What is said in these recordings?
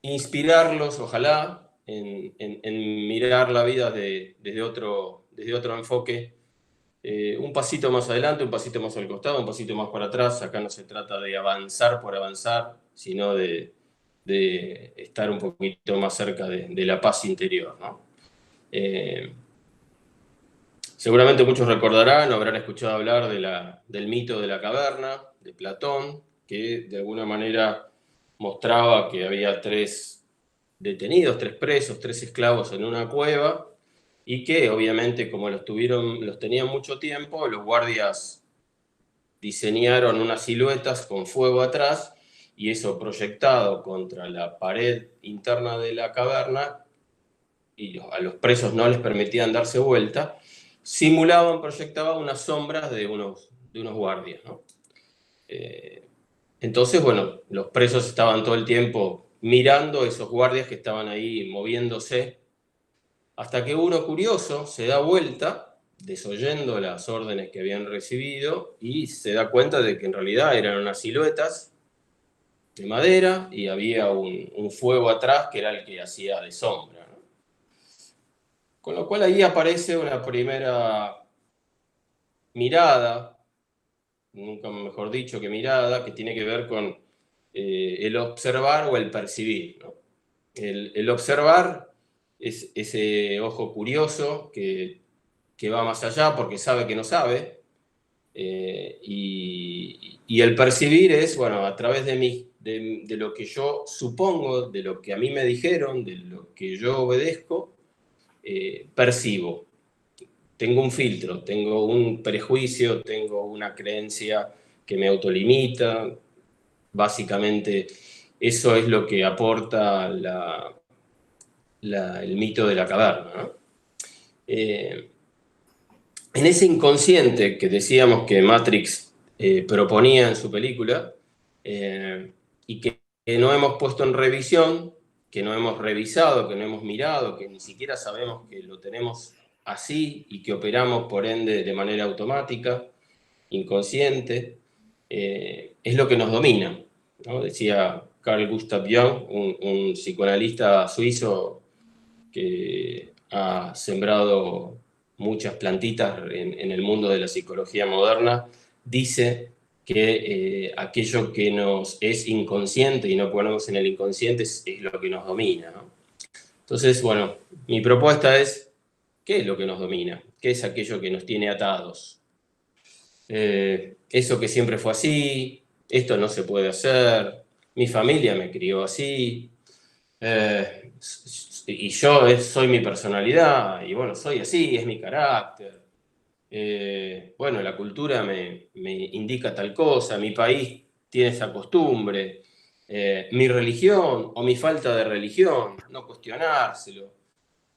inspirarlos, ojalá, en mirar la vida desde otro enfoque, un pasito más adelante, un pasito más al costado, un pasito más para atrás. Acá no se trata de avanzar por avanzar, sino de estar un poquito más cerca de la paz interior, ¿no? Eh, Seguramente muchos recordarán o habrán escuchado hablar del mito de la caverna, de Platón, que de alguna manera mostraba que había tres detenidos, tres presos, tres esclavos en una cueva, y que obviamente como los tenían mucho tiempo, los guardias diseñaron unas siluetas con fuego atrás, y eso proyectado contra la pared interna de la caverna, y a los presos no les permitían darse vuelta, simulaban, proyectaban unas sombras de unos guardias, ¿no? Eh, entonces, bueno, los presos estaban todo el tiempo mirando esos guardias que estaban ahí moviéndose, hasta que uno curioso se da vuelta, desoyendo las órdenes que habían recibido, y se da cuenta de que en realidad eran unas siluetas de madera y había un fuego atrás que era el que hacía de sombra, ¿no? Con lo cual ahí aparece una primera mirada, nunca mejor dicho que mirada, que tiene que ver con el observar o el percibir, ¿no? El observar es ese ojo curioso que va más allá porque sabe que no sabe, y el percibir es, bueno, a través de lo que yo supongo, de lo que a mí me dijeron, de lo que yo obedezco, percibo. Tengo un filtro, tengo un prejuicio, tengo una creencia que me autolimita. Básicamente, eso es lo que aporta el mito de la caverna, ¿no? Eh, en ese inconsciente que decíamos que Matrix proponía en su película, y que no hemos puesto en revisión, que no hemos revisado, que no hemos mirado, que ni siquiera sabemos que lo tenemos así y que operamos por ende de manera automática, inconsciente, es lo que nos domina, ¿no? Decía Carl Gustav Jung, un psicoanalista suizo que ha sembrado muchas plantitas en el mundo de la psicología moderna, dice que aquello que nos es inconsciente y no ponemos en el inconsciente es lo que nos domina, ¿no? Entonces, bueno, mi propuesta es, ¿qué es lo que nos domina? ¿Qué es aquello que nos tiene atados? Eso que siempre fue así, esto no se puede hacer, mi familia me crió así, eh, y yo soy mi personalidad, y bueno, soy así, es mi carácter. Bueno, la cultura me indica tal cosa, mi país tiene esa costumbre, mi religión o mi falta de religión, no cuestionárselo.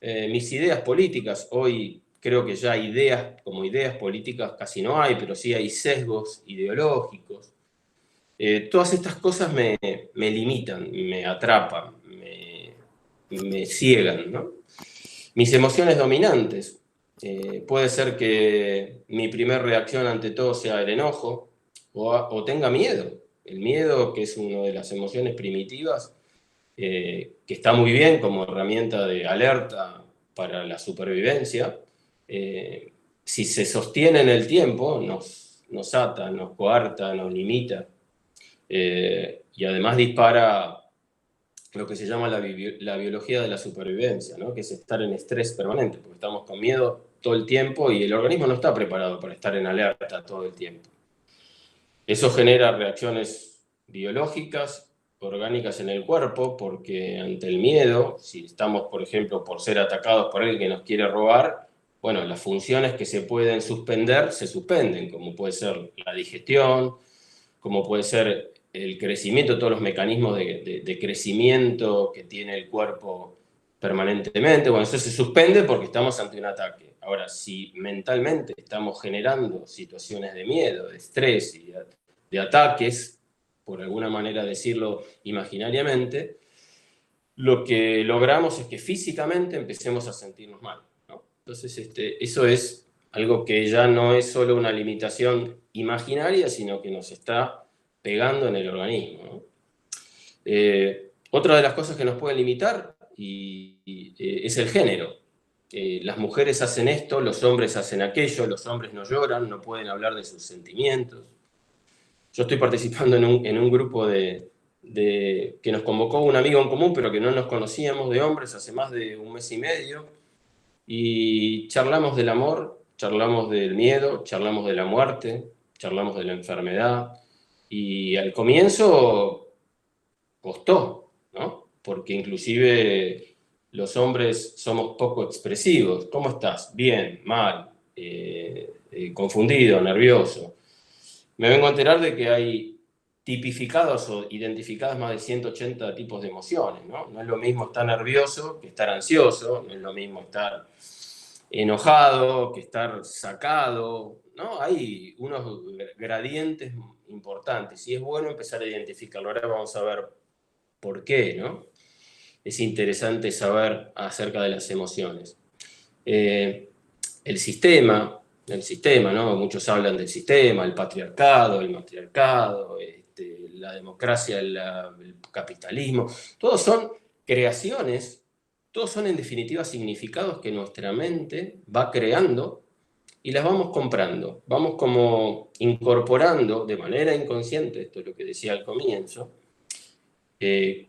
Mis ideas políticas, hoy creo que ya ideas como ideas políticas casi no hay, pero sí hay sesgos ideológicos. Todas estas cosas me limitan, me atrapan, me ciegan, ¿no? Mis emociones dominantes. Puede ser que mi primera reacción ante todo sea el enojo o tenga miedo. El miedo, que es una de las emociones primitivas, que está muy bien como herramienta de alerta para la supervivencia, si se sostiene en el tiempo, nos ata, nos coarta, nos limita, y además dispara lo que se llama la biología de la supervivencia, ¿no? Que es estar en estrés permanente, porque estamos con miedo todo el tiempo y el organismo no está preparado para estar en alerta todo el tiempo. Eso genera reacciones biológicas, orgánicas en el cuerpo, porque ante el miedo, si estamos, por ejemplo, por ser atacados por alguien que nos quiere robar, bueno, las funciones que se pueden suspender se suspenden, como puede ser la digestión, como puede ser el crecimiento, todos los mecanismos de crecimiento que tiene el cuerpo permanentemente. Bueno, eso se suspende porque estamos ante un ataque. Ahora, si mentalmente estamos generando situaciones de miedo, de estrés y de ataques, por alguna manera decirlo imaginariamente, lo que logramos es que físicamente empecemos a sentirnos mal, ¿no? Entonces, eso es algo que ya no es solo una limitación imaginaria, sino que nos está pegando en el organismo, ¿no? Otra de las cosas que nos pueden limitar es el género. Las mujeres hacen esto, los hombres hacen aquello, los hombres no lloran, no pueden hablar de sus sentimientos. Yo estoy participando en un grupo que nos convocó un amigo en común, pero que no nos conocíamos, de hombres, hace más de un mes y medio, y charlamos del amor, charlamos del miedo, charlamos de la muerte, charlamos de la enfermedad, y al comienzo costó, ¿no? Porque inclusive los hombres somos poco expresivos. ¿Cómo estás? Bien, mal, confundido, nervioso. Me vengo a enterar de que hay tipificados o identificados más de 180 tipos de emociones, ¿no? No es lo mismo estar nervioso que estar ansioso, no es lo mismo estar enojado que estar sacado, ¿no? Hay unos gradientes importantes y es bueno empezar a identificarlo. Ahora vamos a ver por qué, ¿no? Es interesante saber acerca de las emociones. Eh, el sistema, ¿no? Muchos hablan del sistema, el patriarcado, el matriarcado, la democracia, el capitalismo, todos son creaciones, todos son en definitiva significados que nuestra mente va creando y las vamos comprando, vamos como incorporando de manera inconsciente, esto es lo que decía al comienzo,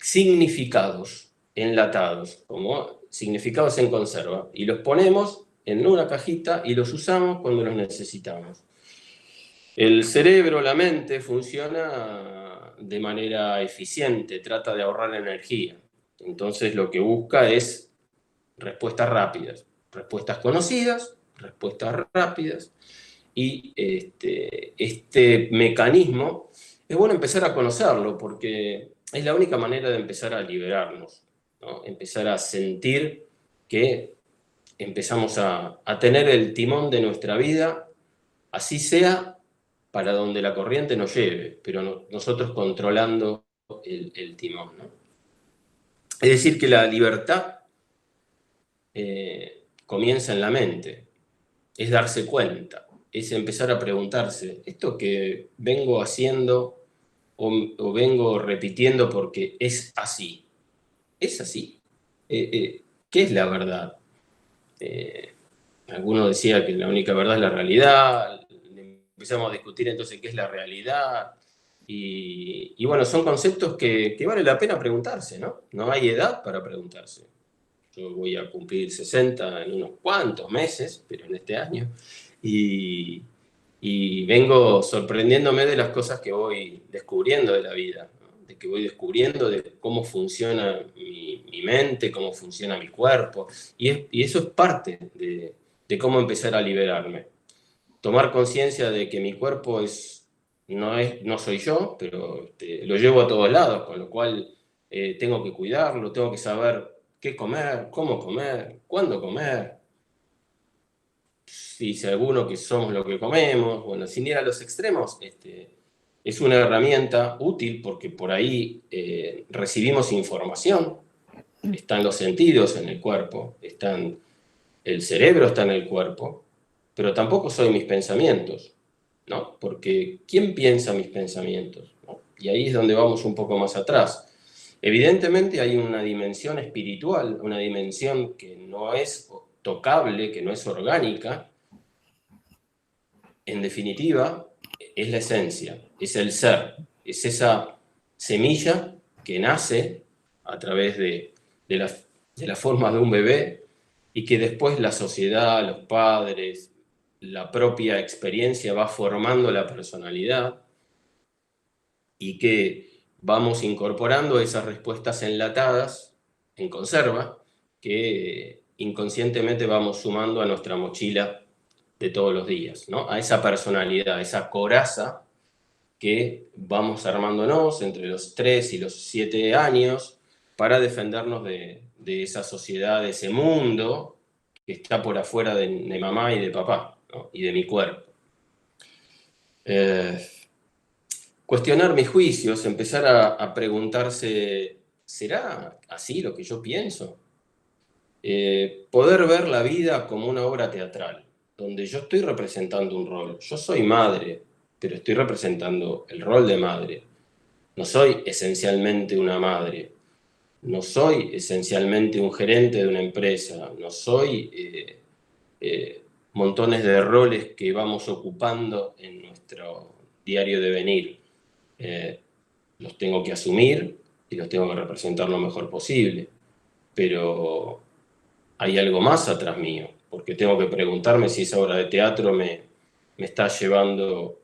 significados enlatados, como significados en conserva, y los ponemos en una cajita y los usamos cuando los necesitamos. El cerebro, la mente, funciona de manera eficiente, trata de ahorrar energía. Entonces lo que busca es respuestas rápidas, respuestas conocidas, respuestas rápidas, y este mecanismo es bueno empezar a conocerlo porque es la única manera de empezar a liberarnos, ¿no? Empezar a sentir que empezamos a tener el timón de nuestra vida, así sea para donde la corriente nos lleve, pero nosotros controlando el timón, ¿no? Es decir, que la libertad comienza en la mente, es darse cuenta, es empezar a preguntarse, ¿esto que vengo haciendo o vengo repitiendo porque es así? ¿Es así? ¿Qué es la verdad? Eh, Alguno decía que la única verdad es la realidad, empezamos a discutir entonces qué es la realidad, y bueno, son conceptos que vale la pena preguntarse, ¿no? No hay edad para preguntarse. Yo voy a cumplir 60 en unos cuantos meses, pero en este año, y, y vengo sorprendiéndome de las cosas que voy descubriendo de la vida, ¿no? De que voy descubriendo de cómo funciona mi mente, cómo funciona mi cuerpo, y eso es parte de cómo empezar a liberarme. Tomar conciencia de que mi cuerpo no soy yo, pero lo llevo a todos lados, con lo cual tengo que cuidarlo, tengo que saber qué comer, cómo comer, cuándo comer, si dice alguno que somos lo que comemos, bueno, sin ir a los extremos, es una herramienta útil porque por ahí recibimos información, están los sentidos en el cuerpo, el cerebro está en el cuerpo, pero tampoco soy mis pensamientos, ¿no? Porque ¿quién piensa mis pensamientos? ¿No? Y ahí es donde vamos un poco más atrás. Evidentemente hay una dimensión espiritual, una dimensión que no es tocable, que no es orgánica. En definitiva, es la esencia, es el ser, es esa semilla que nace a través de la forma de un bebé y que después la sociedad, los padres, la propia experiencia va formando la personalidad y que vamos incorporando esas respuestas enlatadas, en conserva, que inconscientemente vamos sumando a nuestra mochila de todos los días, ¿no? A esa personalidad, a esa coraza que vamos armándonos entre los 3 y los 7 años para defendernos de esa sociedad, de ese mundo que está por afuera de mamá y de papá, ¿no? Y de mi cuerpo. Cuestionar mis juicios, empezar a preguntarse, ¿será así lo que yo pienso? Poder ver la vida como una obra teatral, donde yo estoy representando un rol. Yo soy madre, pero estoy representando el rol de madre. No soy esencialmente una madre. no soy esencialmente un gerente de una empresa, no soy montones de roles que vamos ocupando en nuestro diario devenir. Los tengo que asumir y los tengo que representar lo mejor posible, pero hay algo más atrás mío, porque tengo que preguntarme si esa obra de teatro me está llevando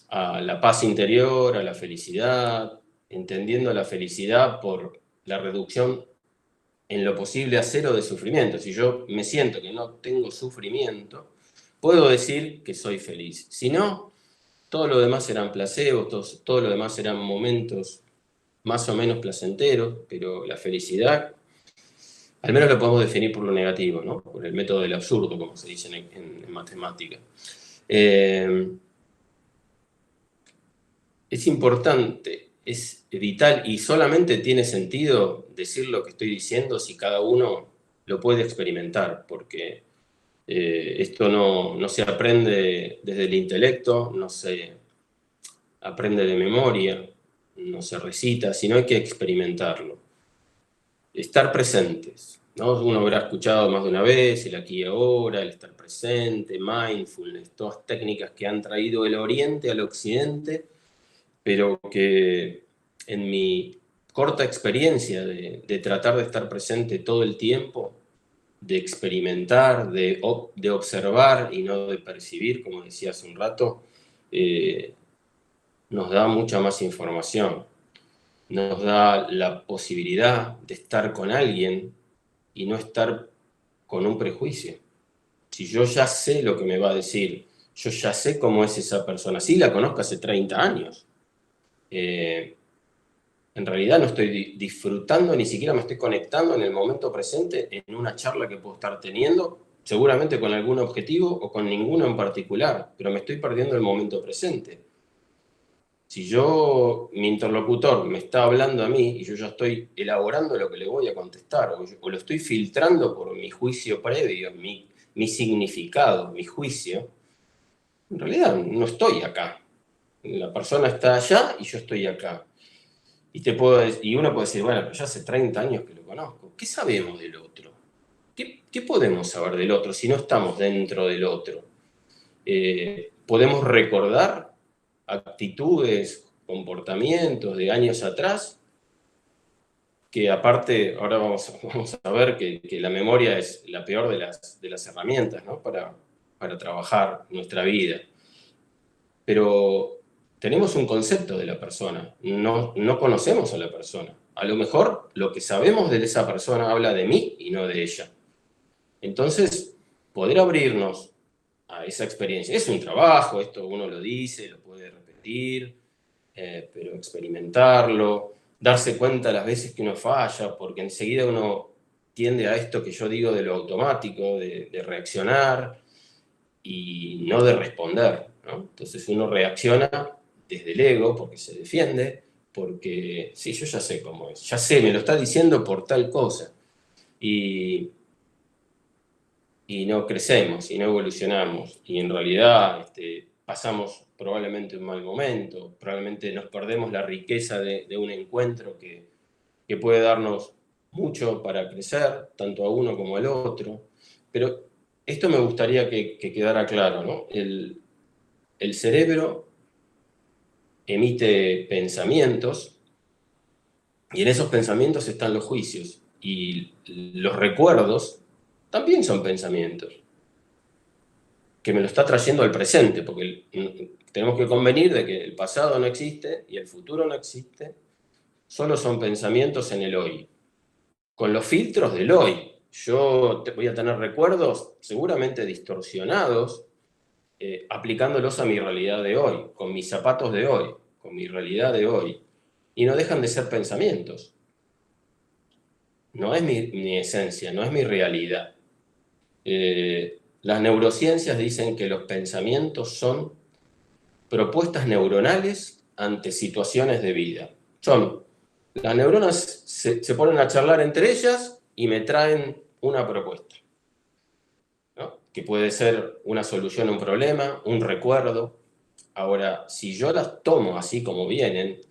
a la paz interior, a la felicidad, entendiendo la felicidad por la reducción en lo posible a cero de sufrimiento. Si yo me siento que no tengo sufrimiento, puedo decir que soy feliz. Si no, todo lo demás serán placebos, todo lo demás serán momentos más o menos placenteros, pero la felicidad, al menos lo podemos definir por lo negativo, ¿no? Por el método del absurdo, como se dice en matemática. Es importante, es vital y solamente tiene sentido decir lo que estoy diciendo si cada uno lo puede experimentar, porque esto no se aprende desde el intelecto, no se aprende de memoria, no se recita, sino hay que experimentarlo. Estar presentes, ¿no? Uno habrá escuchado más de una vez el aquí y ahora, el estar presente, mindfulness, todas técnicas que han traído el Oriente al Occidente, pero que en mi corta experiencia de tratar de estar presente todo el tiempo, de experimentar, de observar y no de percibir, como decía hace un rato, nos da mucha más información, nos da la posibilidad de estar con alguien y no estar con un prejuicio. Si yo ya sé lo que me va a decir, yo ya sé cómo es esa persona, sí la conozco hace 30 años, en realidad no estoy disfrutando, ni siquiera me estoy conectando en el momento presente en una charla que puedo estar teniendo, seguramente con algún objetivo o con ninguno en particular, pero me estoy perdiendo el momento presente. Si mi interlocutor me está hablando a mí y yo ya estoy elaborando lo que le voy a contestar, o lo estoy filtrando por mi juicio previo, mi significado, mi juicio, en realidad no estoy acá. La persona está allá y yo estoy acá. Y uno puede decir, bueno, pero ya hace 30 años que lo conozco. ¿Qué sabemos del otro? ¿Qué podemos saber del otro si no estamos dentro del otro? ¿Podemos recordar actitudes, comportamientos de años atrás? Que aparte, ahora vamos a ver que la memoria es la peor de las herramientas, ¿no? Para trabajar nuestra vida. Pero tenemos un concepto de la persona, no conocemos a la persona. A lo mejor lo que sabemos de esa persona habla de mí y no de ella. Entonces, poder abrirnos a esa experiencia, es un trabajo, esto uno lo dice, lo puede repetir, pero experimentarlo, darse cuenta las veces que uno falla, porque enseguida uno tiende a esto que yo digo de lo automático, de reaccionar y no de responder, ¿no? Entonces uno reacciona desde el ego, porque se defiende, porque sí, yo ya sé cómo es, ya sé, me lo está diciendo por tal cosa. Y, y no crecemos, y no evolucionamos, y en realidad pasamos probablemente un mal momento, probablemente nos perdemos la riqueza de un encuentro que puede darnos mucho para crecer, tanto a uno como al otro, pero esto me gustaría que quedara claro, ¿no? El cerebro emite pensamientos y en esos pensamientos están los juicios y los recuerdos también son pensamientos que me lo está trayendo al presente, porque tenemos que convenir de que el pasado no existe y el futuro no existe, solo son pensamientos en el hoy, con los filtros del hoy. Yo voy a tener recuerdos seguramente distorsionados, aplicándolos a mi realidad de hoy, con mis zapatos de hoy, con mi realidad de hoy. Y no dejan de ser pensamientos. No es mi esencia, no es mi realidad. Las neurociencias dicen que los pensamientos son propuestas neuronales ante situaciones de vida. Las neuronas se ponen a charlar entre ellas y me traen una propuesta, ¿no? Que puede ser una solución a un problema, un recuerdo. Ahora, si yo las tomo así como vienen,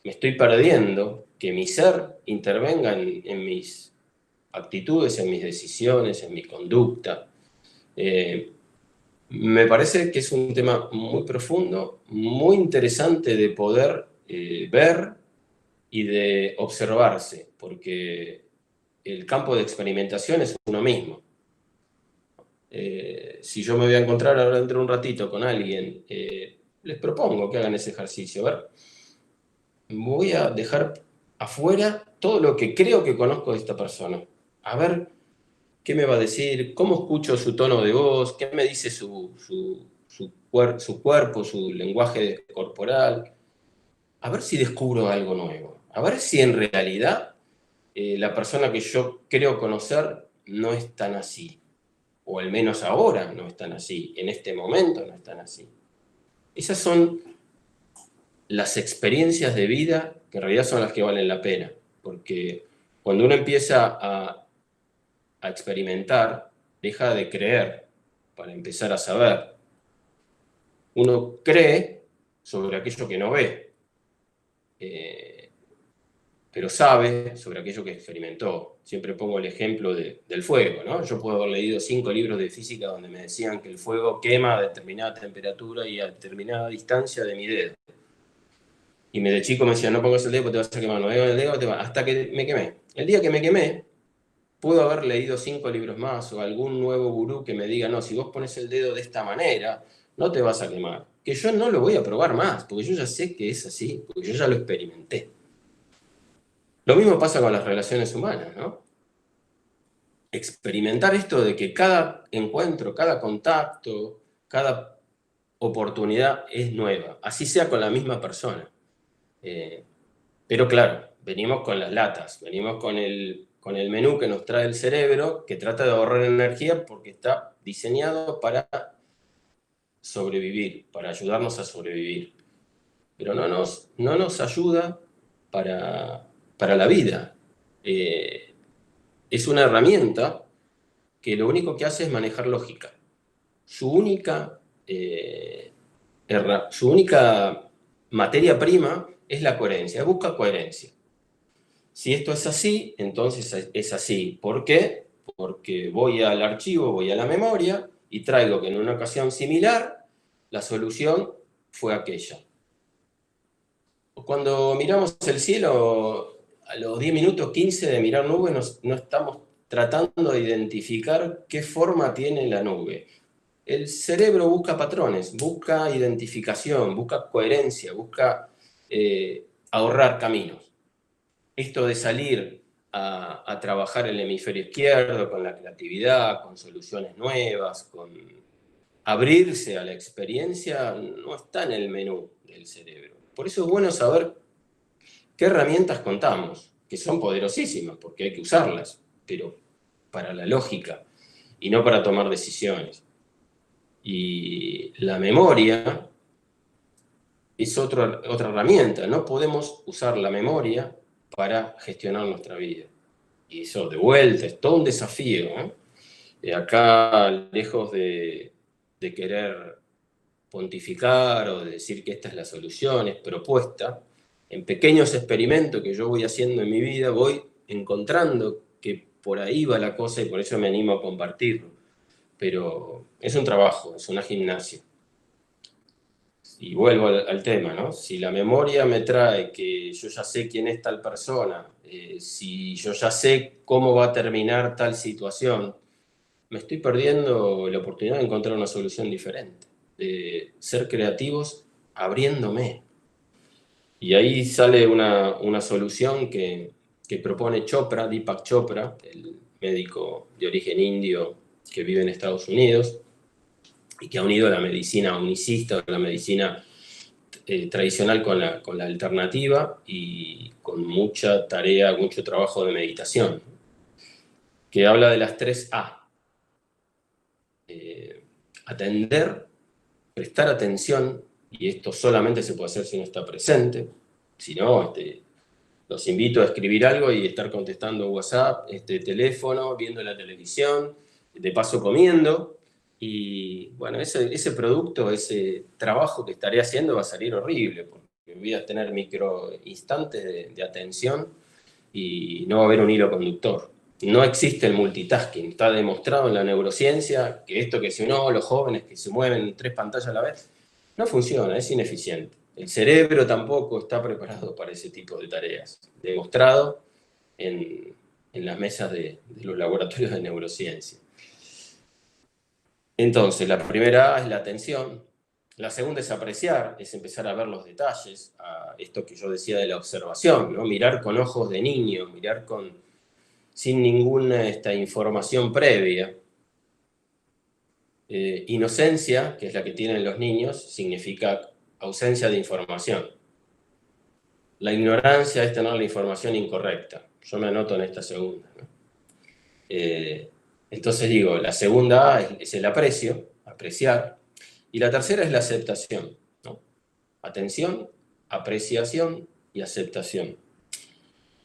me estoy perdiendo que mi ser intervenga en mis actitudes, en mis decisiones, en mi conducta. Me parece que es un tema muy profundo, muy interesante de poder ver y de observarse, porque el campo de experimentación es uno mismo. Si yo me voy a encontrar ahora dentro de un ratito con alguien, les propongo que hagan ese ejercicio. A ver, voy a dejar afuera todo lo que creo que conozco de esta persona. A ver qué me va a decir, cómo escucho su tono de voz, qué me dice su cuerpo, su lenguaje corporal. A ver si descubro algo nuevo. A ver si en realidad la persona que yo creo conocer no es tan así. O al menos ahora no es tan así. En este momento no es tan así. Esas son las experiencias de vida que en realidad son las que valen la pena. Porque cuando uno empieza a experimentar, deja de creer para empezar a saber. Uno cree sobre aquello que no ve, pero sabe sobre aquello que experimentó. Siempre pongo el ejemplo del fuego, ¿no? Yo puedo haber leído 5 libros de física donde me decían que el fuego quema a determinada temperatura y a determinada distancia de mi dedo. Y de chico me decían, no pongas el dedo porque te vas a quemar, no pongas el dedo, hasta que me quemé. El día que me quemé, puedo haber leído 5 libros más o algún nuevo gurú que me diga, no, si vos pones el dedo de esta manera, no te vas a quemar. Que yo no lo voy a probar más, porque yo ya sé que es así, porque yo ya lo experimenté. Lo mismo pasa con las relaciones humanas, ¿no? Experimentar esto de que cada encuentro, cada contacto, cada oportunidad es nueva, así sea con la misma persona. Pero claro, venimos con las latas, venimos con el menú que nos trae el cerebro, que trata de ahorrar energía porque está diseñado para sobrevivir, para ayudarnos a sobrevivir. Pero no nos ayuda para la vida. Es una herramienta que lo único que hace es manejar lógica. Eh, su única materia prima es la coherencia, busca coherencia. Si esto es así, entonces es así. ¿Por qué? Porque voy al archivo, voy a la memoria y traigo que en una ocasión similar la solución fue aquella. Cuando miramos el cielo, a los 10 minutos 15 de mirar nubes, no estamos tratando de identificar qué forma tiene la nube. El cerebro busca patrones, busca identificación, busca coherencia, busca ahorrar caminos. Esto de salir a trabajar el hemisferio izquierdo con la creatividad, con soluciones nuevas, con abrirse a la experiencia, no está en el menú del cerebro. Por eso es bueno saber qué herramientas contamos, que son poderosísimas, porque hay que usarlas, pero para la lógica y no para tomar decisiones. Y la memoria es otra herramienta. No podemos usar la memoria para gestionar nuestra vida. Y eso, de vuelta, es todo un desafío, ¿eh? Acá, lejos de querer pontificar o de decir que esta es la solución, es propuesta, en pequeños experimentos que yo voy haciendo en mi vida, voy encontrando que por ahí va la cosa y por eso me animo a compartirlo. Pero es un trabajo, es una gimnasia. Y vuelvo al tema, ¿no? Si la memoria me trae que yo ya sé quién es tal persona, si yo ya sé cómo va a terminar tal situación, me estoy perdiendo la oportunidad de encontrar una solución diferente, de ser creativos abriéndome. Y ahí sale una solución que propone Chopra, Deepak Chopra, el médico de origen indio que vive en Estados Unidos y que ha unido la medicina unicista, la medicina tradicional con la alternativa y con mucha tarea, mucho trabajo de meditación, que habla de las 3 A. Atender, prestar atención, y esto solamente se puede hacer si uno está presente, si no, los invito a escribir algo y estar contestando WhatsApp, teléfono, viendo la televisión, de paso comiendo, y bueno, ese producto, ese trabajo que estaré haciendo va a salir horrible, porque voy a tener micro instantes de atención y no va a haber un hilo conductor. No existe el multitasking. Está demostrado en la neurociencia que esto que si uno, los jóvenes que se mueven en 3 pantallas a la vez, no funciona, es ineficiente. El cerebro tampoco está preparado para ese tipo de tareas. Demostrado en las mesas de los laboratorios de neurociencia. Entonces, la primera A es la atención. La segunda es apreciar, es empezar a ver los detalles, a esto que yo decía de la observación, ¿no? Mirar con ojos de niño, mirar sin ninguna información previa. Inocencia, que es la que tienen los niños, significa ausencia de información. La ignorancia es tener la información incorrecta. Yo me anoto en esta segunda, ¿no? Entonces digo, la segunda A es el aprecio, apreciar, y la tercera es la aceptación, ¿no? Atención, apreciación y aceptación.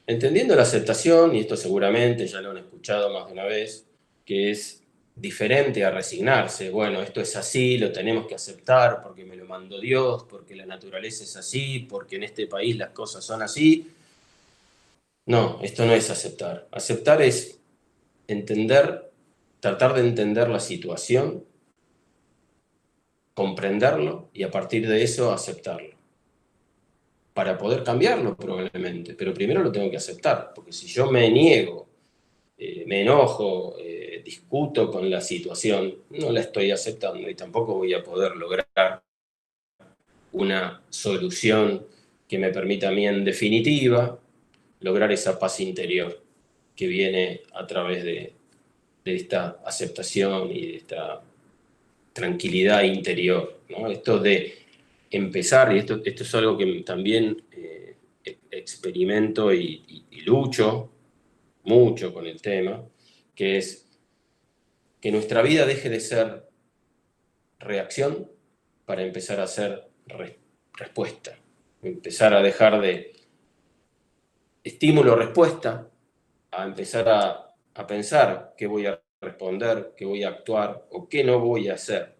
Entendiendo la aceptación, y esto seguramente ya lo han escuchado más de una vez, que es diferente a resignarse. Bueno, esto es así, lo tenemos que aceptar porque me lo mandó Dios, porque la naturaleza es así, porque en este país las cosas son así. No, esto no es aceptar. Aceptar es entender, tratar de entender la situación, comprenderlo y a partir de eso aceptarlo. Para poder cambiarlo probablemente, pero primero lo tengo que aceptar, porque si yo me niego, me enojo, discuto con la situación, no la estoy aceptando y tampoco voy a poder lograr una solución que me permita a mí en definitiva lograr esa paz interior que viene a través de esta aceptación y de esta tranquilidad interior, ¿no? Esto de empezar, y esto es algo que también experimento y lucho mucho con el tema, que es que nuestra vida deje de ser reacción para empezar a ser respuesta. Empezar a dejar de estímulo-respuesta, a empezar a pensar qué voy a responder, qué voy a actuar o qué no voy a hacer.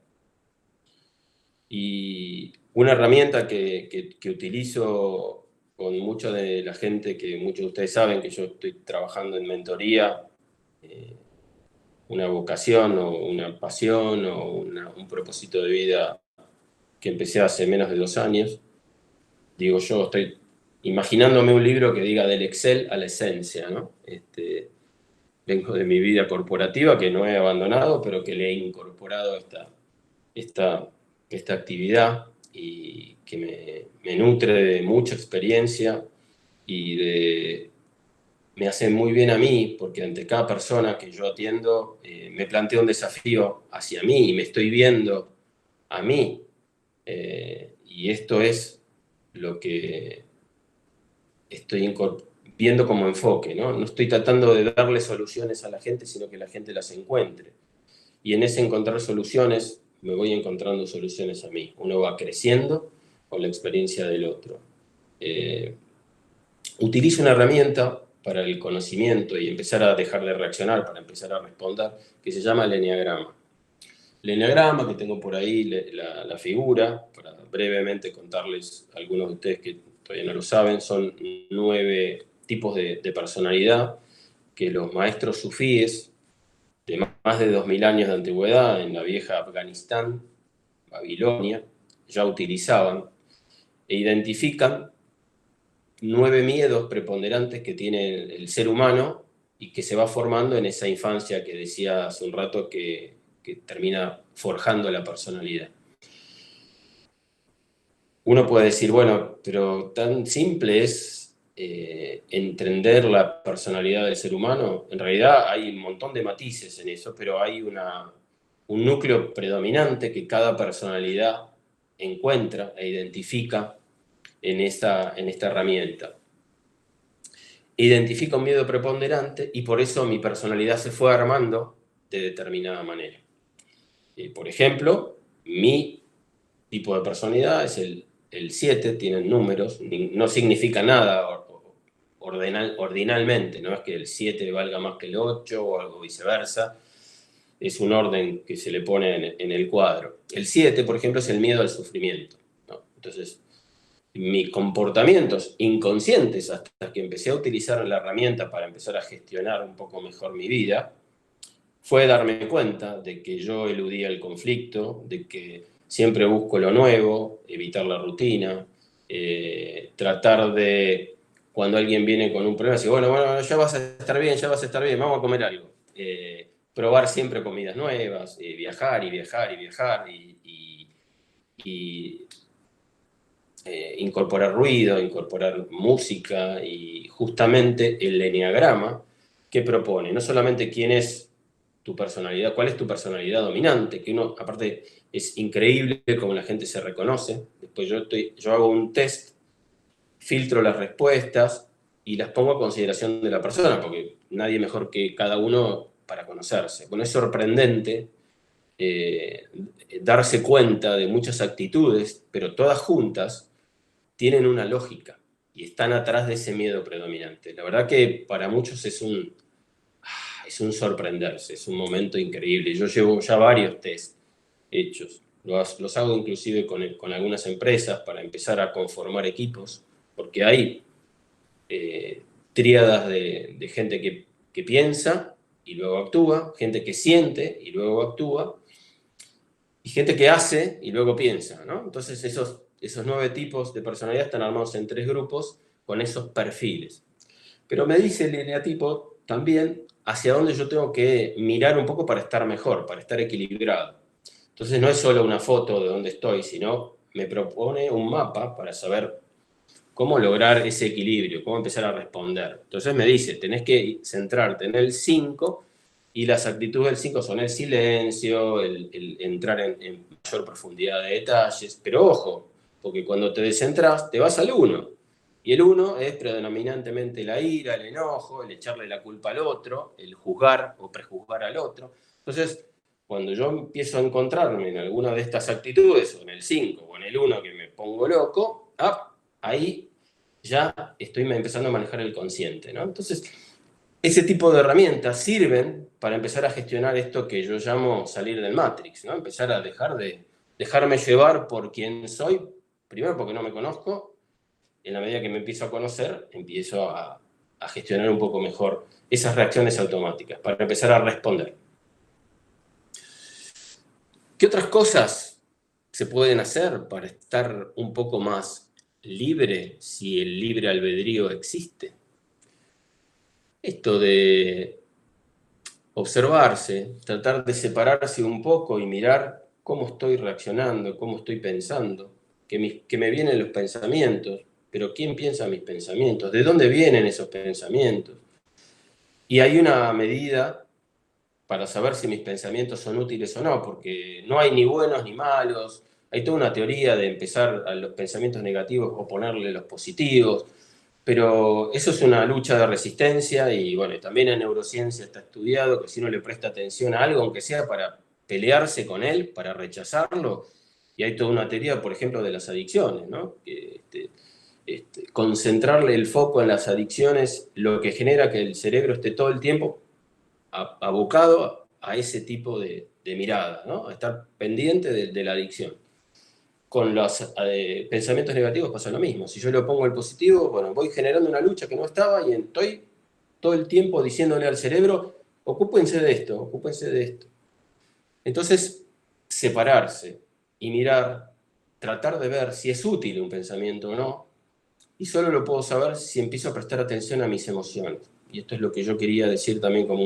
Y una herramienta que utilizo con mucha de la gente, que muchos de ustedes saben que yo estoy trabajando en mentoría, una vocación o una pasión o un propósito de vida que empecé hace menos de 2 años. Digo, yo estoy imaginándome un libro que diga del Excel a la esencia, ¿no? Vengo de mi vida corporativa que no he abandonado, pero que le he incorporado esta actividad y que me nutre de mucha experiencia y me hace muy bien a mí, porque ante cada persona que yo atiendo me planteo un desafío hacia mí y me estoy viendo a mí. Y esto es lo que estoy viendo como enfoque, ¿no? No estoy tratando de darle soluciones a la gente, sino que la gente las encuentre. Y en ese encontrar soluciones, me voy encontrando soluciones a mí. Uno va creciendo con la experiencia del otro. Utilizo una herramienta para el conocimiento y empezar a dejar de reaccionar, para empezar a responder, que se llama el eneagrama. El eneagrama, que tengo por ahí la figura, para brevemente contarles a algunos de ustedes que todavía no lo saben, son 9 tipos de personalidad que los maestros sufíes de más de 2000 años de antigüedad en la vieja Afganistán, Babilonia, ya utilizaban e identifican 9 miedos preponderantes que tiene el ser humano y que se va formando en esa infancia que decía hace un rato que termina forjando la personalidad. Uno puede decir, bueno, pero tan simple es entender la personalidad del ser humano. En realidad hay un montón de matices en eso, pero hay un núcleo predominante que cada personalidad encuentra e identifica en esta herramienta. Identifica un miedo preponderante y por eso mi personalidad se fue armando de determinada manera. Por ejemplo, mi tipo de personalidad es el 7, tienen números, no significa nada ordinalmente, no es que el 7 valga más que el 8 o algo viceversa, es un orden que se le pone en el cuadro. El 7, por ejemplo, es el miedo al sufrimiento, ¿no? Entonces, mis comportamientos inconscientes hasta que empecé a utilizar la herramienta para empezar a gestionar un poco mejor mi vida, fue darme cuenta de que yo eludía el conflicto, de que siempre busco lo nuevo, evitar la rutina, tratar de, cuando alguien viene con un problema, decir, bueno, ya vas a estar bien, ya vas a estar bien, vamos a comer algo. Probar siempre comidas nuevas, viajar y viajar y viajar y incorporar ruido, incorporar música y justamente el eneagrama que propone, no solamente quién es tu personalidad, cuál es tu personalidad dominante, que uno, aparte, es increíble cómo la gente se reconoce. Después yo hago un test, filtro las respuestas y las pongo a consideración de la persona, porque nadie mejor que cada uno para conocerse. Bueno, es sorprendente eh, darse cuenta de muchas actitudes, pero todas juntas tienen una lógica y están atrás de ese miedo predominante. La verdad que para muchos es un sorprenderse, es un momento increíble. Yo llevo ya varios test hechos. Los hago inclusive con algunas empresas para empezar a conformar equipos, porque hay tríadas de gente que piensa y luego actúa, gente que siente y luego actúa, y gente que hace y luego piensa, ¿no? Entonces esos 9 tipos de personalidad están armados en 3 grupos con esos perfiles. Pero me dice el eneatipo también hacia dónde yo tengo que mirar un poco para estar mejor, para estar equilibrado. Entonces no es solo una foto de dónde estoy, sino me propone un mapa para saber cómo lograr ese equilibrio, cómo empezar a responder. Entonces me dice, tenés que centrarte en el 5 y las actitudes del 5 son el silencio, el entrar en mayor profundidad de detalles, pero ojo, porque cuando te descentras te vas al 1. Y el 1 es predominantemente la ira, el enojo, el echarle la culpa al otro, el juzgar o prejuzgar al otro. Entonces, cuando yo empiezo a encontrarme en alguna de estas actitudes, o en el 5 o en el 1 que me pongo loco, ahí ya estoy empezando a manejar el consciente, ¿no? Entonces, ese tipo de herramientas sirven para empezar a gestionar esto que yo llamo salir del Matrix, ¿no? Empezar a dejarme llevar por quien soy, primero porque no me conozco, en la medida que me empiezo a conocer, empiezo a gestionar un poco mejor esas reacciones automáticas, para empezar a responder. ¿Qué otras cosas se pueden hacer para estar un poco más libre si el libre albedrío existe? Esto de observarse, tratar de separarse un poco y mirar cómo estoy reaccionando, cómo estoy pensando, que me vienen los pensamientos, pero ¿quién piensa mis pensamientos? ¿De dónde vienen esos pensamientos? Y hay una medida para saber si mis pensamientos son útiles o no, porque no hay ni buenos ni malos. Hay toda una teoría de empezar a los pensamientos negativos o ponerle los positivos, pero eso es una lucha de resistencia y bueno, también en neurociencia está estudiado que si uno le presta atención a algo, aunque sea para pelearse con él, para rechazarlo, y hay toda una teoría, por ejemplo, de las adicciones, ¿no? Que, concentrarle el foco en las adicciones, lo que genera que el cerebro esté todo el tiempo abocado a ese tipo de mirada, ¿no? A estar pendiente de la adicción. Con los pensamientos negativos pasa lo mismo. Si yo le pongo el positivo, bueno, voy generando una lucha que no estaba y estoy todo el tiempo diciéndole al cerebro, ocúpense de esto, ocúpense de esto. Entonces, separarse y mirar, tratar de ver si es útil un pensamiento o no, y solo lo puedo saber si empiezo a prestar atención a mis emociones. Y esto es lo que yo quería decir también como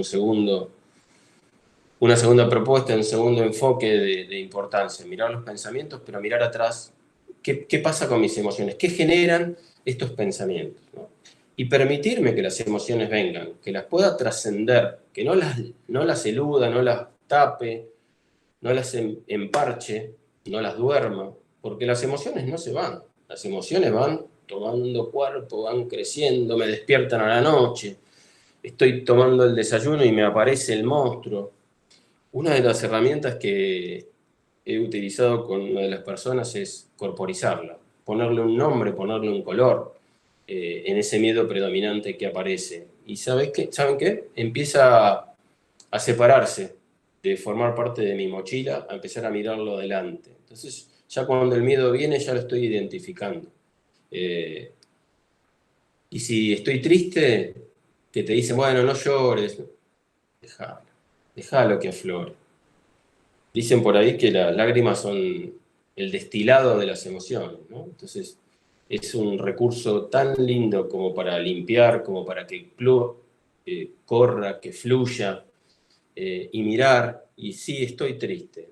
una segunda propuesta, un segundo enfoque de importancia, mirar los pensamientos, pero mirar atrás qué pasa con mis emociones, qué generan estos pensamientos, ¿no? Y permitirme que las emociones vengan, que las pueda trascender, que no las eluda, no las tape, no las emparche, no las duerma, porque las emociones no se van, las emociones van tomando cuerpo, van creciendo, me despiertan a la noche, estoy tomando el desayuno y me aparece el monstruo. Una de las herramientas que he utilizado con una de las personas es corporizarla, ponerle un nombre, ponerle un color en ese miedo predominante que aparece. ¿Y saben qué? Empieza a separarse de formar parte de mi mochila, a empezar a mirarlo adelante. Entonces, ya cuando el miedo viene, ya lo estoy identificando. Eh, y si estoy triste, que te dicen, bueno, no llores, déjalo, déjalo que aflore. Dicen por ahí que las lágrimas son el destilado de las emociones, ¿no? Entonces, es un recurso tan lindo como para limpiar, como para que corra, que fluya, y mirar, y sí, estoy triste,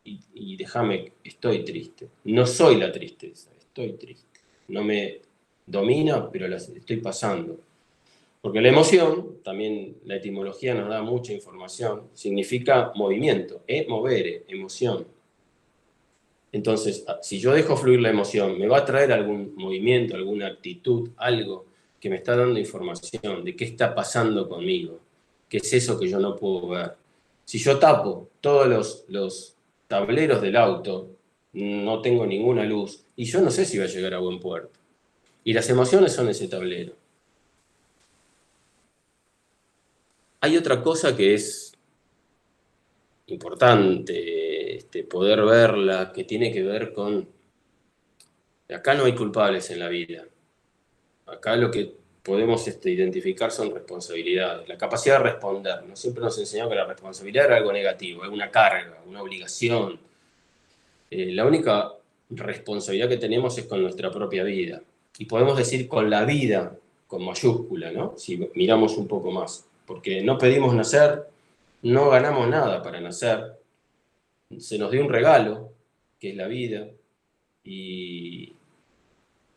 y déjame, estoy triste. No soy la tristeza, estoy triste. No me domina, pero la estoy pasando. Porque la emoción, también la etimología nos da mucha información, significa movimiento, movere, emoción. Entonces, si yo dejo fluir la emoción, me va a traer algún movimiento, alguna actitud, algo que me está dando información de qué está pasando conmigo, qué es eso que yo no puedo ver. Si yo tapo todos los tableros del auto, no tengo ninguna luz, y yo no sé si va a llegar a buen puerto. Y las emociones son ese tablero. Hay otra cosa que es importante poder verla, que tiene que ver con... Acá no hay culpables en la vida. Acá lo que podemos identificar son responsabilidades, la capacidad de responder. ¿No? Siempre nos enseñó que la responsabilidad era algo negativo, es una carga, una obligación. La única responsabilidad que tenemos es con nuestra propia vida. Y podemos decir con la vida, con mayúscula, ¿no? Si miramos un poco más. Porque no pedimos nacer, no ganamos nada para nacer, se nos dio un regalo, que es la vida, y,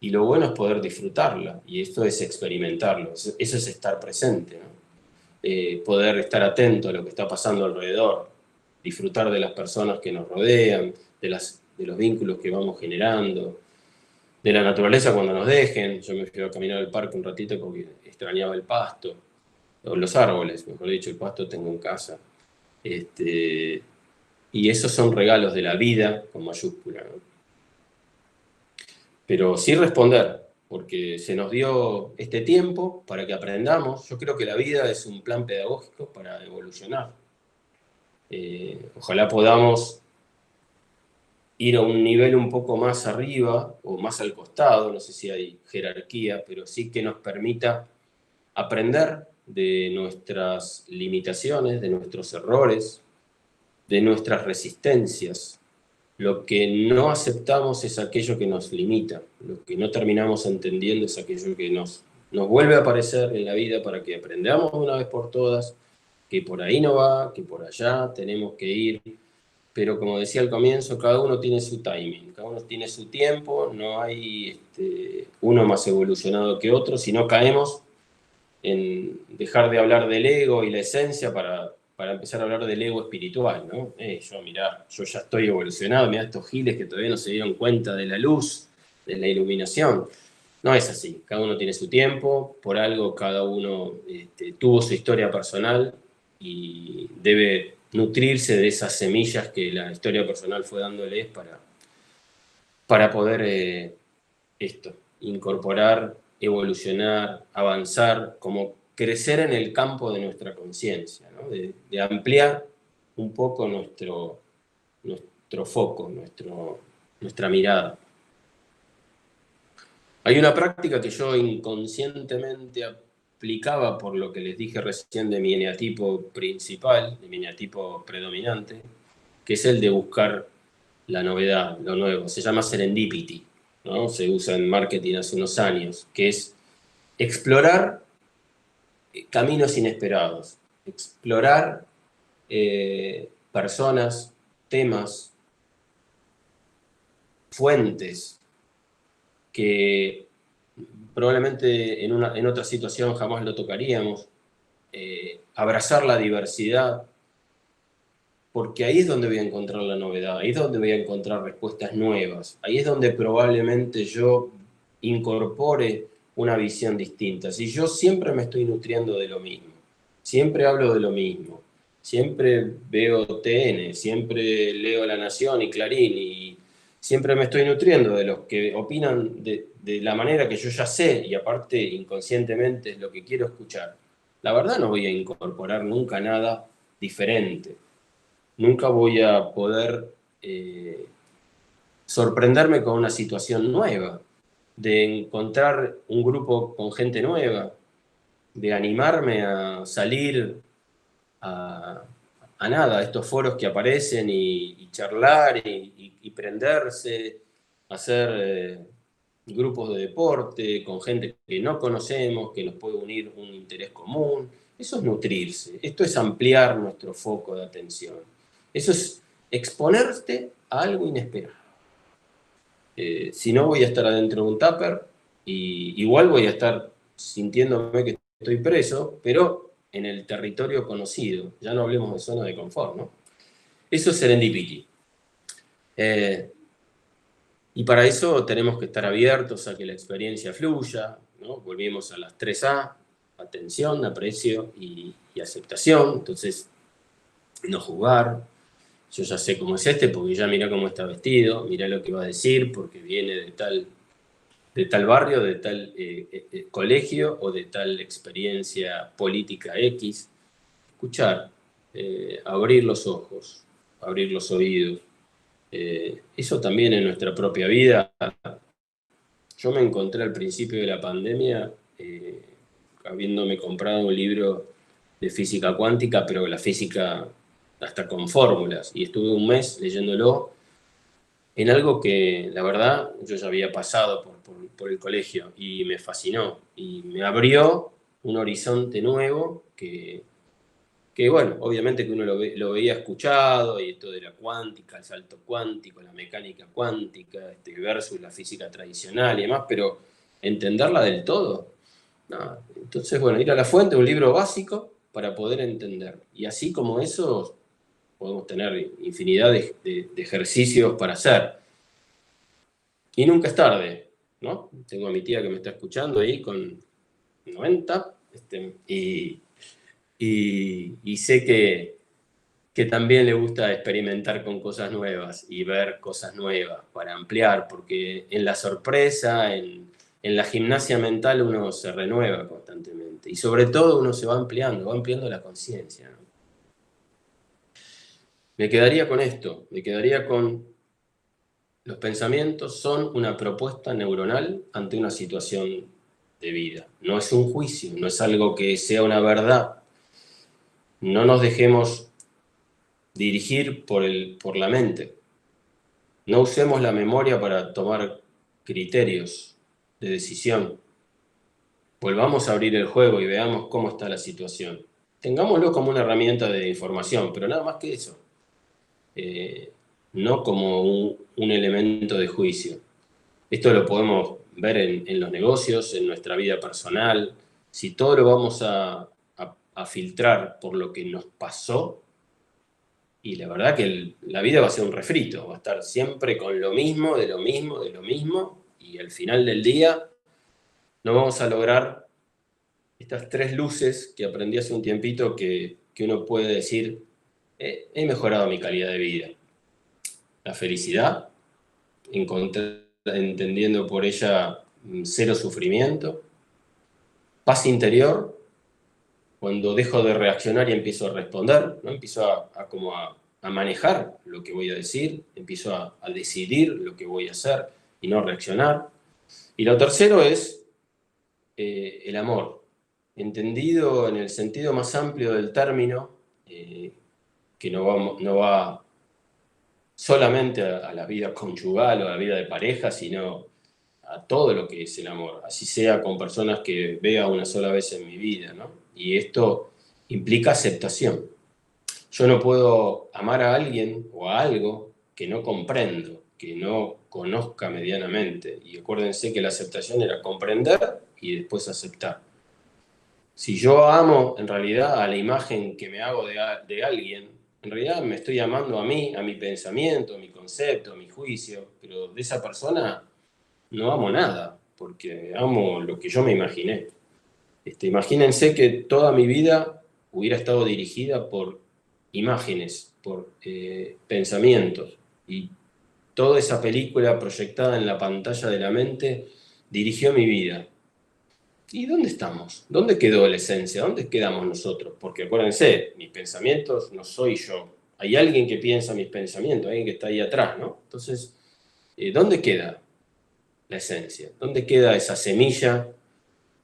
y lo bueno es poder disfrutarla, y esto es experimentarlo, eso es estar presente, ¿no? Poder estar atento a lo que está pasando alrededor, disfrutar de las personas que nos rodean, de los vínculos que vamos generando, de la naturaleza cuando nos dejen. Yo me fui a caminar al parque un ratito porque extrañaba el pasto, o los árboles, mejor dicho, el pasto tengo en casa. Y esos son regalos de la vida con mayúscula, ¿no? Pero sí responder, porque se nos dio este tiempo para que aprendamos. Yo creo que la vida es un plan pedagógico para evolucionar. Ojalá podamos ir a un nivel un poco más arriba o más al costado, no sé si hay jerarquía, pero sí que nos permita aprender de nuestras limitaciones, de nuestros errores, de nuestras resistencias. Lo que no aceptamos es aquello que nos limita, lo que no terminamos entendiendo es aquello que nos vuelve a aparecer en la vida para que aprendamos de una vez por todas que por ahí no va, que por allá tenemos que ir, pero como decía al comienzo, cada uno tiene su timing, cada uno tiene su tiempo, no hay uno más evolucionado que otro, si no caemos en dejar de hablar del ego y la esencia para empezar a hablar del ego espiritual, ¿no? Mirá, yo ya estoy evolucionado, mirá estos giles que todavía no se dieron cuenta de la luz, de la iluminación. No es así, cada uno tiene su tiempo, por algo cada uno tuvo su historia personal y debe nutrirse de esas semillas que la historia personal fue dándoles para poder incorporar, evolucionar, avanzar, como crecer en el campo de nuestra conciencia, ¿no? De ampliar un poco nuestro foco, nuestra mirada. Hay una práctica que yo inconscientemente aplicaba por lo que les dije recién de mi eneatipo principal, de mi eneatipo predominante, que es el de buscar la novedad, lo nuevo. Se llama serendipity, ¿no? Se usa en marketing hace unos años, que es explorar caminos inesperados, explorar personas, temas, fuentes que probablemente en otra situación jamás lo tocaríamos, abrazar la diversidad, porque ahí es donde voy a encontrar la novedad, ahí es donde voy a encontrar respuestas nuevas, ahí es donde probablemente yo incorpore una visión distinta. Si yo siempre me estoy nutriendo de lo mismo, siempre hablo de lo mismo, siempre veo TN, siempre leo La Nación y Clarín y siempre me estoy nutriendo de los que opinan de la manera que yo ya sé y aparte inconscientemente es lo que quiero escuchar. La verdad no voy a incorporar nunca nada diferente. Nunca voy a poder sorprenderme con una situación nueva. de encontrar un grupo con gente nueva, de animarme a salir a, a nada, a estos foros que aparecen y charlar y prenderse, hacer grupos de deporte con gente que no conocemos, que nos puede unir un interés común. Eso es nutrirse, esto es ampliar nuestro foco de atención. Eso es exponerte a algo inesperado. Si no, voy a estar adentro de un tupper y igual voy a estar sintiéndome que estoy preso, pero en el territorio conocido. Ya no hablemos de zona de confort, ¿no? Eso es serendipity. Y para eso tenemos que estar abiertos a que la experiencia fluya, ¿no? Volvimos a las 3A: atención, aprecio y aceptación. Entonces, no juzgar. Yo ya sé cómo es este porque ya mirá cómo está vestido, mirá lo que va a decir porque viene de tal barrio, de tal colegio o de tal experiencia política X. Escuchar, abrir los ojos, abrir los oídos. Eso también en nuestra propia vida. Yo me encontré al principio de la pandemia habiéndome comprado un libro de física cuántica, pero la física hasta con fórmulas, y estuve un mes leyéndolo en algo que, la verdad, yo ya había pasado por el colegio y me fascinó y me abrió un horizonte nuevo que bueno, obviamente que uno lo veía escuchado y esto de la cuántica, el salto cuántico, la mecánica cuántica, versus la física tradicional y demás, pero entenderla del todo. No. Entonces, bueno, ir a la fuente, un libro básico para poder entender. Y así como eso, podemos tener infinidad de ejercicios para hacer. Y nunca es tarde, ¿no? Tengo a mi tía que me está escuchando ahí con 90, y sé que también le gusta experimentar con cosas nuevas y ver cosas nuevas para ampliar, porque en la sorpresa, en la gimnasia mental uno se renueva constantemente y sobre todo uno se va ampliando la conciencia, ¿no? Me quedaría con esto, me quedaría con los pensamientos son una propuesta neuronal ante una situación de vida. No es un juicio, no es algo que sea una verdad. No nos dejemos dirigir por la mente. No usemos la memoria para tomar criterios de decisión. Volvamos a abrir el juego y veamos cómo está la situación. Tengámoslo como una herramienta de información, pero nada más que eso. No como un elemento de juicio. Esto lo podemos ver en los negocios, en nuestra vida personal. Si todo lo vamos a filtrar por lo que nos pasó, y la verdad que la vida va a ser un refrito, va a estar siempre con lo mismo, de lo mismo, de lo mismo, y al final del día no vamos a lograr estas 3 luces que aprendí hace un tiempito que uno puede decir, he mejorado mi calidad de vida. La felicidad, entendiendo por ella cero sufrimiento, paz interior, cuando dejo de reaccionar y empiezo a responder, ¿no? Empiezo a manejar lo que voy a decir, empiezo a decidir lo que voy a hacer y no reaccionar. Y lo tercero es el amor, entendido en el sentido más amplio del término, que no va solamente a la vida conyugal o a la vida de pareja, sino a todo lo que es el amor, así sea con personas que vea una sola vez en mi vida, ¿no? Y esto implica aceptación. Yo no puedo amar a alguien o a algo que no comprendo, que no conozca medianamente. Y acuérdense que la aceptación era comprender y después aceptar. Si yo amo en realidad a la imagen que me hago de alguien, en realidad me estoy amando a mí, a mi pensamiento, a mi concepto, a mi juicio, pero de esa persona no amo nada, porque amo lo que yo me imaginé. Imagínense que toda mi vida hubiera estado dirigida por imágenes, por pensamientos, y toda esa película proyectada en la pantalla de la mente dirigió mi vida. ¿Y dónde estamos? ¿Dónde quedó la esencia? ¿Dónde quedamos nosotros? Porque acuérdense, mis pensamientos no soy yo. Hay alguien que piensa mis pensamientos, alguien que está ahí atrás, ¿no? Entonces, ¿dónde queda? la esencia? ¿Dónde queda esa semilla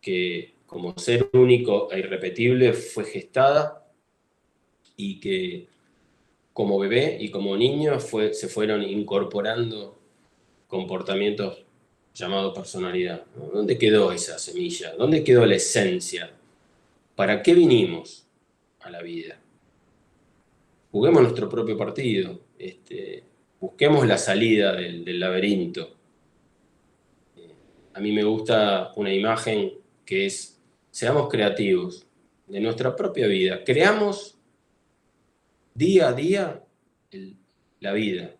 que como ser único e irrepetible fue gestada y que como bebé y como niño se fueron incorporando comportamientos llamados personalidad, ¿no? ¿Dónde quedó esa semilla? ¿Dónde quedó la esencia? ¿Para qué vinimos a la vida? Juguemos nuestro propio partido, busquemos la salida del laberinto. A mí me gusta una imagen que es, seamos creativos de nuestra propia vida, creamos día a día la vida.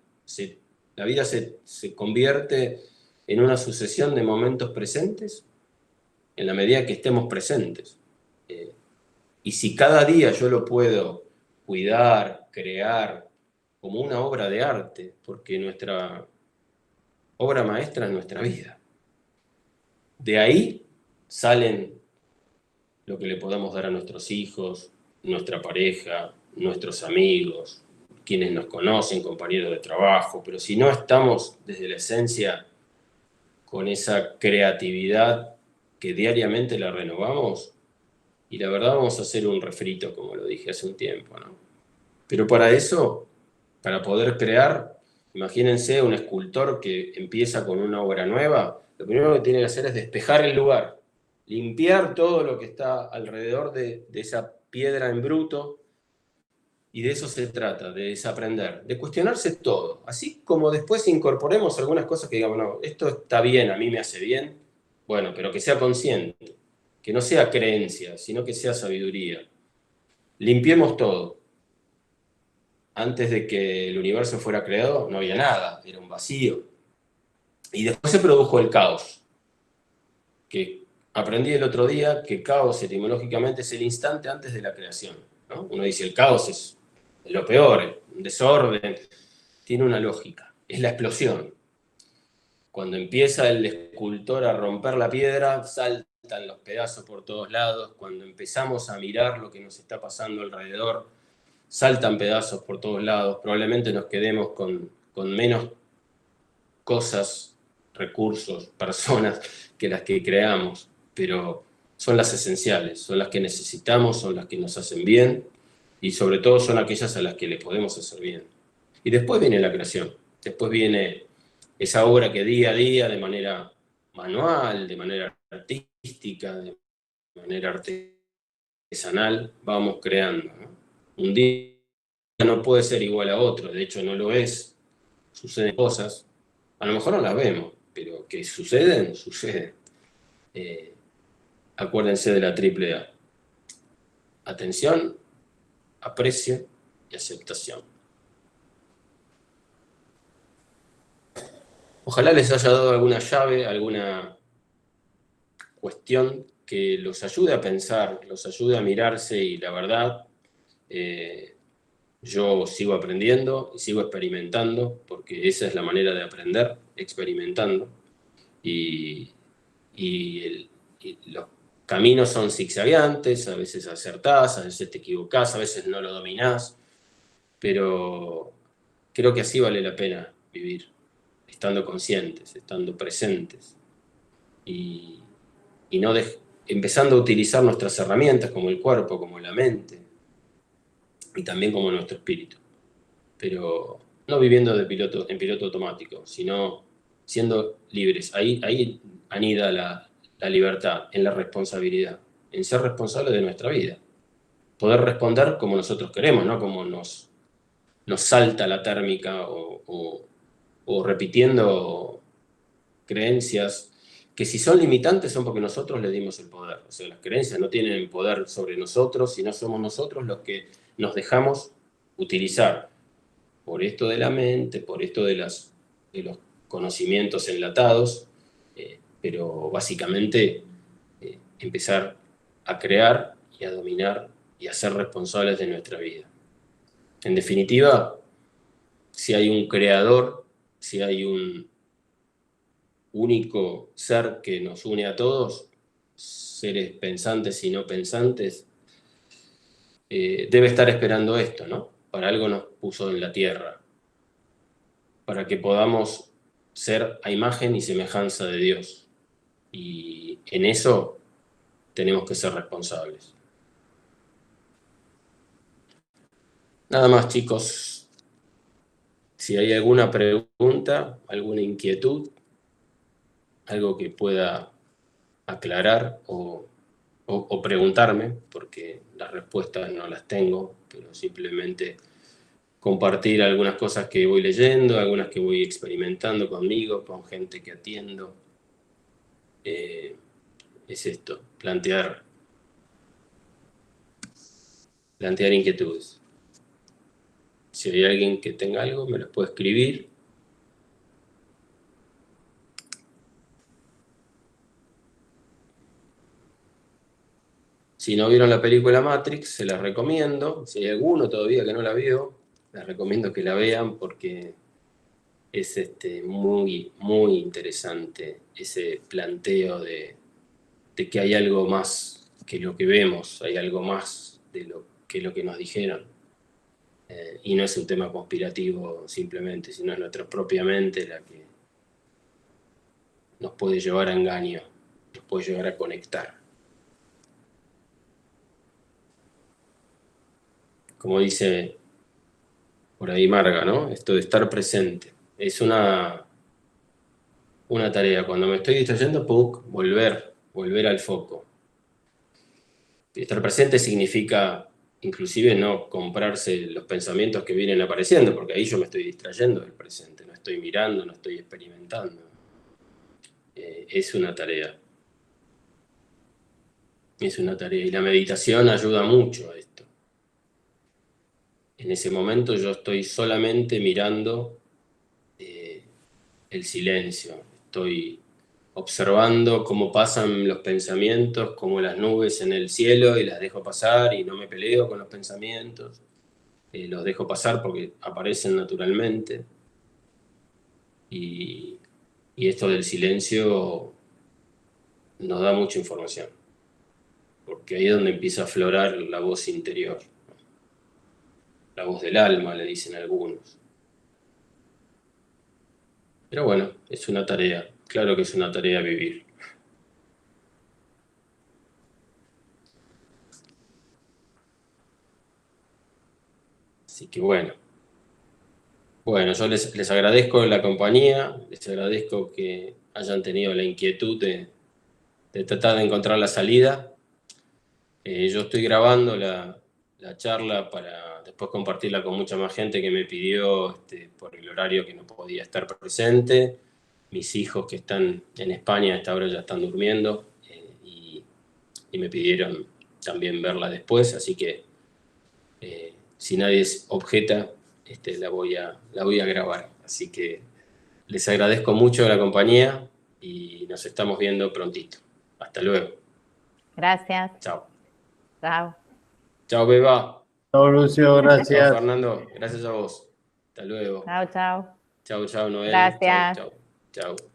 La vida se convierte en una sucesión de momentos presentes en la medida que estemos presentes. Y si cada día yo lo puedo cuidar, crear como una obra de arte, porque nuestra obra maestra es nuestra vida. De ahí salen lo que le podamos dar a nuestros hijos, nuestra pareja, nuestros amigos, quienes nos conocen, compañeros de trabajo, pero si no estamos desde la esencia con esa creatividad que diariamente la renovamos, y la verdad vamos a hacer un refrito, como lo dije hace un tiempo, ¿no? Pero para eso, para poder crear, imagínense un escultor que empieza con una obra nueva, lo primero que tiene que hacer es despejar el lugar, limpiar todo lo que está alrededor de esa piedra en bruto, y de eso se trata, de desaprender, de cuestionarse todo, así como después incorporemos algunas cosas que digamos, no, esto está bien, a mí me hace bien, bueno, pero que sea consciente, que no sea creencia, sino que sea sabiduría. Limpiemos todo. Antes de que el universo fuera creado, no había nada, era un vacío. Y después se produjo el caos, que aprendí el otro día que caos etimológicamente es el instante antes de la creación, ¿no? Uno dice el caos es lo peor, un desorden, tiene una lógica, es la explosión. Cuando empieza el escultor a romper la piedra, saltan los pedazos por todos lados. Cuando empezamos a mirar lo que nos está pasando alrededor, saltan pedazos por todos lados. Probablemente nos quedemos con menos cosas, recursos, personas que las que creamos, pero son las esenciales, son las que necesitamos, son las que nos hacen bien y sobre todo son aquellas a las que le podemos hacer bien. Y después viene la creación, después viene esa obra que día a día, de manera manual, de manera artística, de manera artesanal, vamos creando, ¿no? Un día no puede ser igual a otro, de hecho no lo es, suceden cosas, a lo mejor no las vemos, pero que suceden, suceden. Eh, Acuérdense de la triple A: atención, aprecio y aceptación. Ojalá les haya dado alguna llave, alguna cuestión que los ayude a pensar, los ayude a mirarse y la verdad, yo sigo aprendiendo y sigo experimentando, porque esa es la manera de aprender, experimentando. Y, y los caminos son zigzagueantes, a veces acertás, a veces te equivocás, a veces no lo dominás, pero creo que así vale la pena vivir, estando conscientes, estando presentes y, y no empezando a utilizar nuestras herramientas como el cuerpo, como la mente y también como nuestro espíritu, pero no viviendo en piloto automático, sino siendo libres. Ahí anida la libertad, en la responsabilidad, en ser responsables de nuestra vida. Poder responder como nosotros queremos, no como nos salta la térmica o repitiendo creencias que si son limitantes son porque nosotros le dimos el poder. O sea, las creencias no tienen poder sobre nosotros, sino somos nosotros los que nos dejamos utilizar por esto de la mente, por esto de los conocimientos enlatados, pero básicamente empezar a crear y a dominar y a ser responsables de nuestra vida. En definitiva, si hay un creador, si hay un único ser que nos une a todos, seres pensantes y no pensantes, debe estar esperando esto, ¿no? Para algo nos puso en la tierra, para que podamos ser a imagen y semejanza de Dios. Y en eso tenemos que ser responsables. Nada más, chicos. Si hay alguna pregunta, alguna inquietud, algo que pueda aclarar o preguntarme, porque las respuestas no las tengo, pero simplemente compartir algunas cosas que voy leyendo, algunas que voy experimentando conmigo, con gente que atiendo. Es esto, plantear inquietudes. Si hay alguien que tenga algo, me lo puede escribir. Si no vieron la película Matrix, se las recomiendo. Si hay alguno todavía que no la vio, les recomiendo que la vean porque es muy, muy interesante ese planteo de que hay algo más que lo que vemos, hay algo más de lo que nos dijeron. Y no es un tema conspirativo simplemente, sino es nuestra propia mente la que nos puede llevar a engaño, nos puede llevar a conectar. Como dice por ahí Marga, ¿no? Esto de estar presente. Es una tarea. Cuando me estoy distrayendo, volver al foco. Estar presente significa inclusive no comprarse los pensamientos que vienen apareciendo, porque ahí yo me estoy distrayendo del presente, no estoy mirando, no estoy experimentando. Es una tarea. Es una tarea. Y la meditación ayuda mucho a esto. En ese momento yo estoy solamente mirando el silencio. Estoy observando cómo pasan los pensamientos, como las nubes en el cielo, y las dejo pasar y no me peleo con los pensamientos. Los dejo pasar porque aparecen naturalmente. Y esto del silencio nos da mucha información, porque ahí es donde empieza a aflorar la voz interior. La voz del alma, le dicen algunos. Pero bueno, es una tarea. Claro que es una tarea vivir. Así que bueno. Bueno, yo les agradezco la compañía, les agradezco que hayan tenido la inquietud de tratar de encontrar la salida. Yo estoy grabando la charla para después compartirla con mucha más gente que me pidió por el horario que no podía estar presente. Mis hijos que están en España a esta hora ya están durmiendo y me pidieron también verla después, así que si nadie objeta, la voy a grabar. Así que les agradezco mucho la compañía y nos estamos viendo prontito. Hasta luego. Gracias. Chao. Chao. Chao, Beba. Chao, Lucio, Chao, gracias. Fernando. Gracias a vos. Hasta luego. Chao, chao. Chao, chao, Noel. Chao, Gracias. chao. Chao.